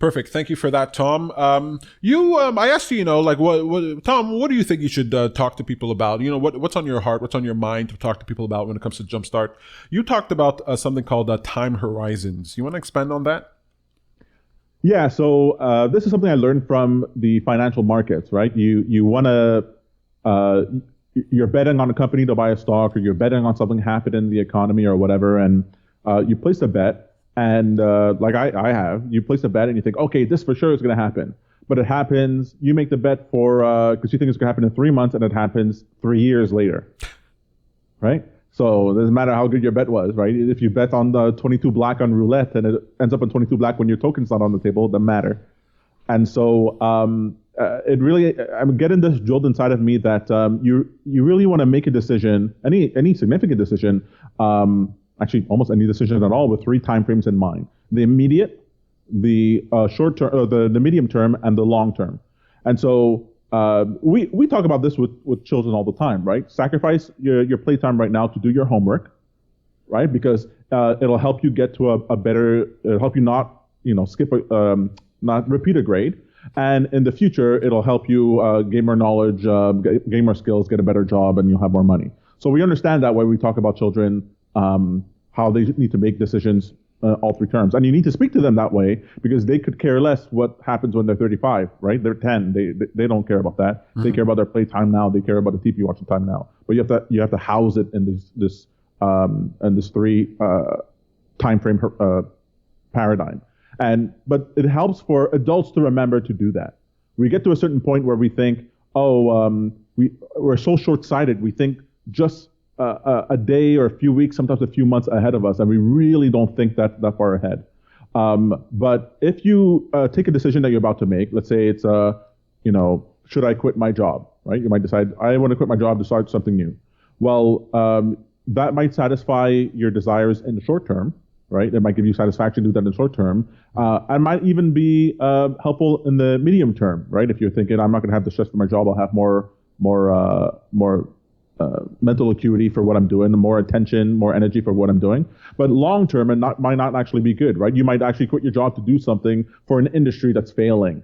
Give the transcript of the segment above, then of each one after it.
Perfect. Thank you for that, Tom. I asked you, Tom, what do you think you should talk to people about? What's on your heart? What's on your mind to talk to people about when it comes to Jumpstart? You talked about something called time horizons. You want to expand on that? Yeah. So this is something I learned from the financial markets, right? You want to you're betting on a company to buy a stock, or you're betting on something happen in the economy or whatever, and you place a bet. And like I have, you place a bet and you think, okay, this for sure is going to happen. But it happens, you make the bet because you think it's going to happen in 3 months, and it happens 3 years later, right? So it doesn't matter how good your bet was, right? If you bet on the 22 black on roulette and it ends up on 22 black when your token's not on the table, it doesn't matter. And so I'm getting this jolt inside of me that you really want to make a decision, any significant decision, actually almost any decision at all, with 3 time frames in mind: the immediate, the short term, the medium term, and the long term. And so we talk about this with children all the time, right? Sacrifice your playtime right now to do your homework, right? Because it'll help you get to a better, it'll help you not skip not repeat a grade. And in the future, it'll help you gain more knowledge, gain more skills, get a better job, and you'll have more money. So we understand that when we talk about children, how they need to make decisions all 3 terms. And you need to speak to them that way, because they could care less what happens when they're 35, right? They're 10. They don't care about that. Mm-hmm. They care about their playtime now. They care about the TV watching time now. But you have to house it in this 3 time frame paradigm. But it helps for adults to remember to do that. We get to a certain point where we think, we're so short-sighted. We think just a day or a few weeks, sometimes a few months ahead of us, and we really don't think that far ahead. But if you take a decision that you're about to make, let's say it's should I quit my job, right? You might decide, I want to quit my job to start something new. Well, that might satisfy your desires in the short term, right? It might give you satisfaction to do that in the short term. And might even be helpful in the medium term, right? If you're thinking, I'm not going to have the stress for my job, I'll have more mental acuity for what I'm doing, more attention, more energy for what I'm doing. But long term, might not actually be good, right? You might actually quit your job to do something for an industry that's failing,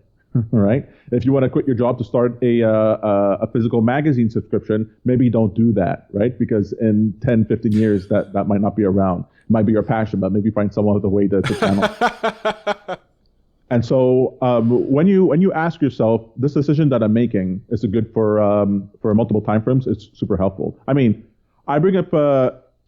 right? If you want to quit your job to start a physical magazine subscription, maybe don't do that, right? Because in 10, 15 years, that might not be around. It might be your passion, but maybe find someone with a way to channel. And so when you ask yourself, this decision that I'm making, is it good for multiple time frames? It's super helpful. I mean, I bring up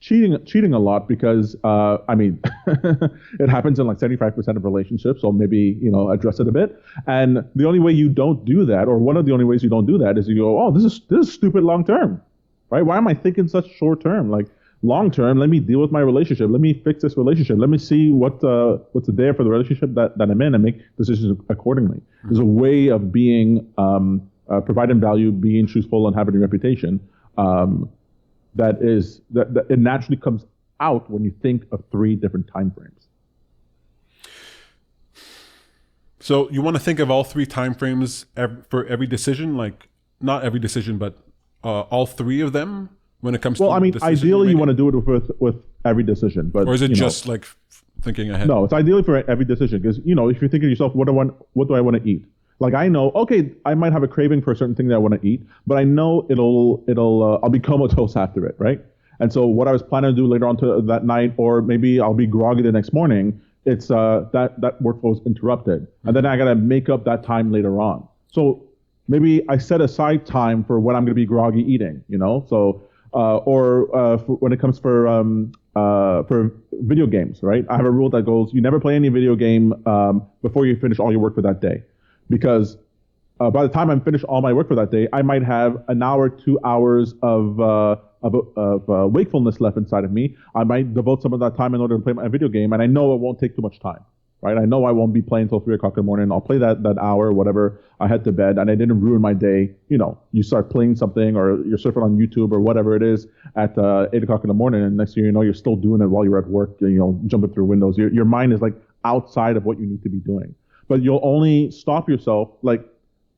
cheating a lot because it happens in like 75% of relationships. So maybe address it a bit. And the only way you don't do that, or one of the only ways you don't do that, is you go, oh, this is stupid long term, right? Why am I thinking such short term? Like, long term, let me deal with my relationship. Let me fix this relationship. Let me see what's there for the relationship that I'm in, and make decisions accordingly. There's a way of being providing value, being truthful, and having a reputation that it naturally comes out when you think of 3 different time frames. So you want to think of all 3 time frames for every decision, like not every decision, but all 3 of them? When it comes to ideally you want to do it with every decision, but or is it just like thinking ahead? No, it's ideally for every decision, because if you're thinking to yourself, what do I want to eat? Like, I know, okay, I might have a craving for a certain thing that I want to eat, but I know I'll be comatose after it, right? And so what I was planning to do later on that night, or maybe I'll be groggy the next morning, it's that workflow is interrupted, and then I gotta make up that time later on. So maybe I set aside time for when I'm gonna be groggy eating, so. When it comes for video games, right? I have a rule that goes, you never play any video game before you finish all your work for that day, because by the time I'm finished all my work for that day, I might have an hour, 2 hours of wakefulness left inside of me. I might devote some of that time in order to play my video game, and I know it won't take too much time. Right? I know I won't be playing until 3 o'clock in the morning. I'll play that hour or whatever. I head to bed, and I didn't ruin my day. You start playing something, or you're surfing on YouTube or whatever it is at 8 o'clock in the morning, and next thing you know, you're still doing it while you're at work, jumping through windows. Your mind is like outside of what you need to be doing. But you'll only stop yourself. Like,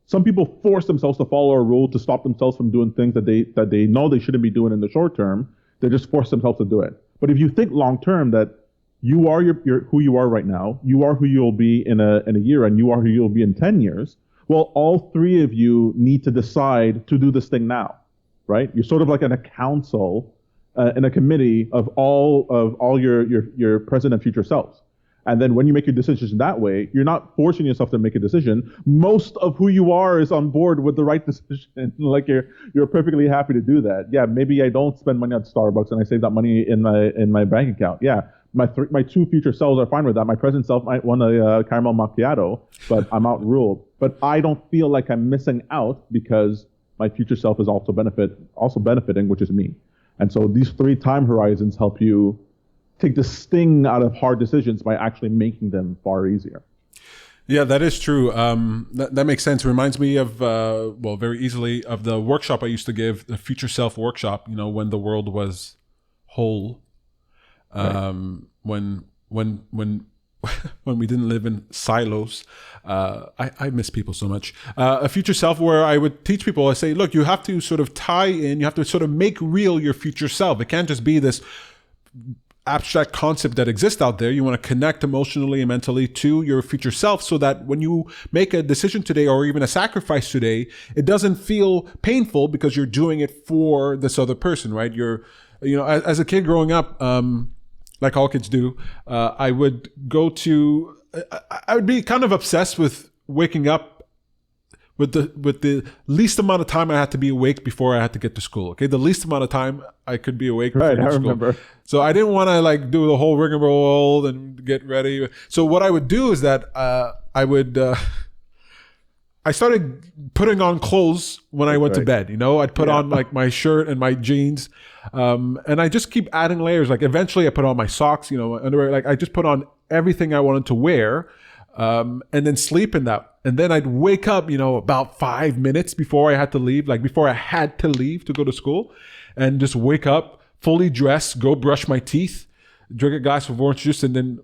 some people force themselves to follow a rule to stop themselves from doing things that they know they shouldn't be doing in the short term. They just force themselves to do it. But if you think long term, that You are your who you are right now. You are who you'll be in a year, and you are who you'll be in 10 years. Well, all three of you need to decide to do this thing now, right? You're sort of like in a council, in a committee of all your present and future selves. And then when you make your decisions that way, you're not forcing yourself to make a decision. Most of who you are is on board with the right decision. Like you're perfectly happy to do that. Yeah, maybe I don't spend money at Starbucks and I save that money in my bank account. Yeah, my two future selves are fine with that. My present self might want a caramel macchiato, but I'm outruled. But I don't feel like I'm missing out because my future self is also benefiting, which is me. And so these 3 time horizons help you take the sting out of hard decisions by actually making them far easier. Yeah, that is true. That makes sense. It reminds me of, very easily of the workshop I used to give, the Future Self workshop, when the world was whole. Right. When we didn't live in silos. I miss people so much. A future self where I would teach people, I say, look, you have to sort of tie in, you have to sort of make real your future self. It can't just be this abstract concept that exists out there. You want to connect emotionally and mentally to your future self so that when you make a decision today or even a sacrifice today, it doesn't feel painful because you're doing it for this other person, right? As a kid growing up, like all kids do, I would be kind of obsessed with waking up with the least amount of time I had to be awake before I had to get to school. Okay, the least amount of time I could be awake before I get to school. Remember. So I didn't want to do the whole rigmarole and get ready. So what I would do is that I started putting on clothes when I went to bed. I'd put on my shirt and my jeans, and I just keep adding layers. Like eventually, I put on my socks, underwear. Like I just put on everything I wanted to wear, and then sleep in that. And then I'd wake up, about 5 minutes before I had to leave, before I had to leave to go to school, and just wake up, fully dressed, go brush my teeth, drink a glass of orange juice, and then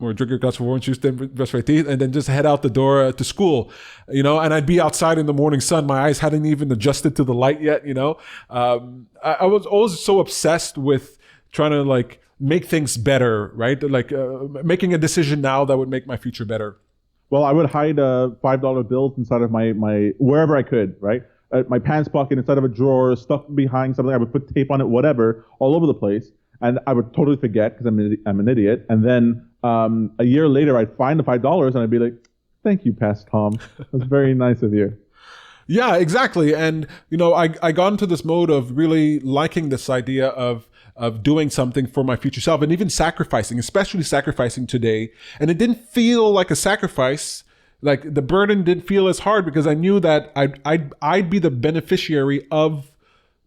drink a glass of orange juice, then brush my teeth, and then just head out the door to school, and I'd be outside in the morning sun. My eyes hadn't even adjusted to the light yet, I was always so obsessed with trying to make things better, right? Making a decision now that would make my future better. Well, I would hide $5 bills inside of my wherever I could, right? My pants pocket, inside of a drawer, stuffed behind something. I would put tape on it, whatever, all over the place. And I would totally forget because I'm an idiot. And then a year later, I'd find the $5 and I'd be like, "Thank you, past Tom. That's very nice of you." Yeah, exactly. And I got into this mode of really liking this idea of doing something for my future self and even sacrificing, especially sacrificing today. And it didn't feel like a sacrifice. Like the burden didn't feel as hard because I knew that I'd be the beneficiary of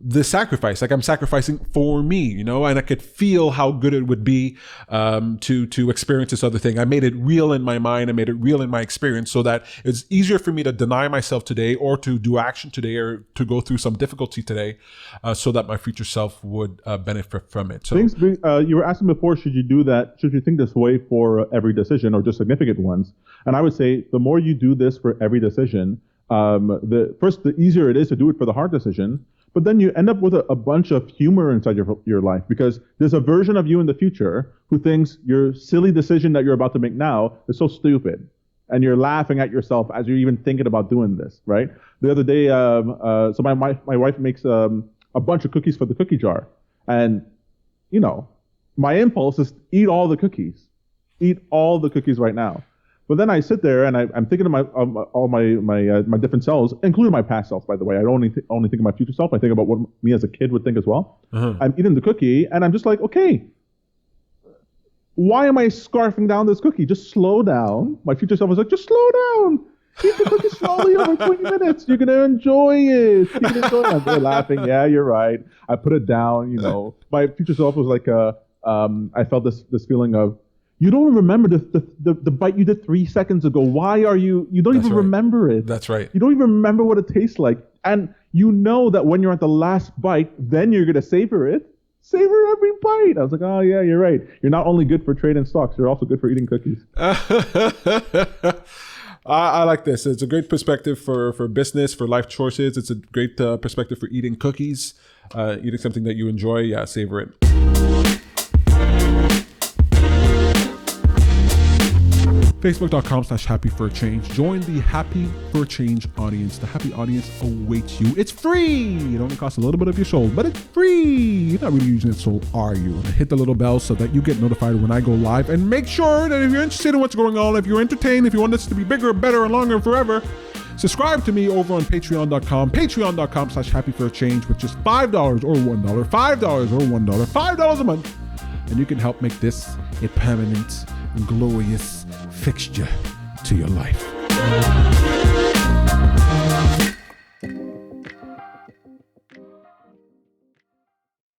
the sacrifice. Like I'm sacrificing for me, and I could feel how good it would be to experience this other thing. I made it real in my mind. I made it real in my experience so that it's easier for me to deny myself today or to do action today or to go through some difficulty today so that my future self would benefit from it. So you were asking before, should you do that? Should you think this way for every decision or just significant ones? And I would say the more you do this for every decision, the easier it is to do it for the hard decision. But then you end up with a bunch of humor inside your life because there's a version of you in the future who thinks your silly decision that you're about to make now is so stupid. And you're laughing at yourself as you're even thinking about doing this, right? The other day, so my wife makes a bunch of cookies for the cookie jar. And, my impulse is eat all the cookies. Eat all the cookies right now. But then I sit there and I'm thinking of all my different selves, including my past self, by the way. I don't only think of my future self. I think about what me as a kid would think as well. Uh-huh. I'm eating the cookie and I'm just like, okay, why am I scarfing down this cookie? Just slow down. My future self was like, just slow down. Eat the cookie slowly over 20 minutes. You're going to enjoy it. I'm there laughing. Yeah, you're right. I put it down, My future self was like, I felt this feeling of, you don't remember the bite you did 3 seconds ago. Why are you don't even remember it. That's right. You don't even remember what it tastes like. And you know that when you're at the last bite, then you're going to savor it. Savor every bite. I was like, oh yeah, you're right. You're not only good for trading stocks, you're also good for eating cookies. I like this. It's a great perspective for business, for life choices. It's a great perspective for eating cookies, eating something that you enjoy. Yeah, savor it. Facebook.com/happy for a change. Join the Happy for a Change audience. The happy audience awaits you. It's free. It only costs a little bit of your soul, but it's free. You're not really using it, so are you? And hit the little bell so that you get notified when I go live. And make sure that if you're interested in what's going on, if you're entertained, if you want this to be bigger, better, and longer and forever, subscribe to me over on patreon.com, patreon.com/happy for a change with just $5 or $1, $5 or $1, $5 a month. And you can help make this a permanent and glorious fixture to your life.